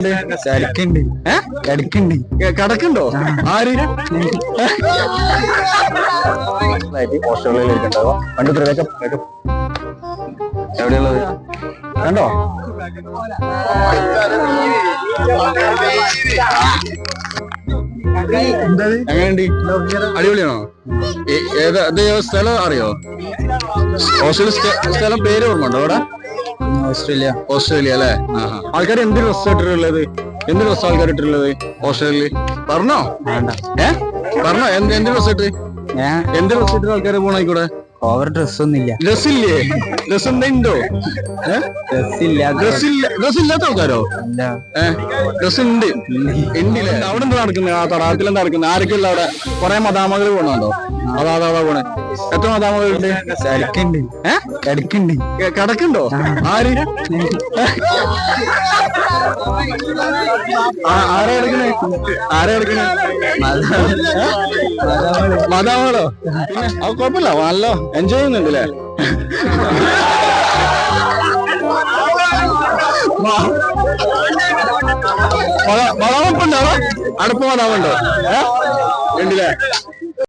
കിടക്കുണ്ട് കിടക്കുണ്ട് കിടക്കുണ്ടോ? ആര്? ഓസ്ട്രേലിയയിലേക്ക് ഉണ്ടാവുക പണ്ട് എവിടെയുള്ളത് കണ്ടോ? എങ്ങനെയുണ്ട്? അടിപൊളിയാണോ? ഏത് സ്ഥലം അറിയോ? ഓസ്ട്രേലിയ സ്ഥലം പേര് ഓർമ്മ ഉണ്ടോ അവിടെ? ഓസ്ട്രേലിയ അല്ലേ? ആൾക്കാർ എന്ത് ഡ്രസ് ഇട്ടിട്ടുള്ളത്? എന്ത് ഡ്രസ് ആൾക്കാർ ഇട്ടിട്ടുള്ളത് ഓസ്ട്രേലിയയിൽ? പറഞ്ഞോ പറഞ്ഞോ എന്ത് ഡ്രസ് ഇട്ട്? എന്ത് ഡ്രസ് ഇട്ടിട്ട് ആൾക്കാർ പോണായിക്കൂടെ? ഓവർ ഡ്രസ്സൊന്നുമില്ല. ഡ്രസ്സില്ലേ? ഡ്രസ് എന്തുണ്ടോ? ഡ്രസ് ഇല്ലാത്ത ആൾക്കാരോ? ഡ്രസ് ഉണ്ട് ഉണ്ടില്ലേ? അവിടെ എന്താ നടക്കുന്നത്? ആ തടാകത്തിൽ എന്താ നടക്കുന്നത്? ആരൊക്കെയല്ല അവിടെ? കുറെ മദാമകൾ പോണുണ്ടോ? അതാ പോണേ. എത്ര മദാമകളുണ്ട്? കിടക്കുണ്ട് കിടക്കുണ്ടോ? ആര്? ആരാ കിടക്കണേ? മദാമകളോ? പിന്നെ അത് കുഴപ്പമില്ല, നല്ല എൻജോയ് ചെയ്യുന്നുണ്ടല്ലേ? മദാമപ്പുണ്ടോ? അടുപ്പ് മദാമുണ്ടോ? ഉണ്ടല്ലേ?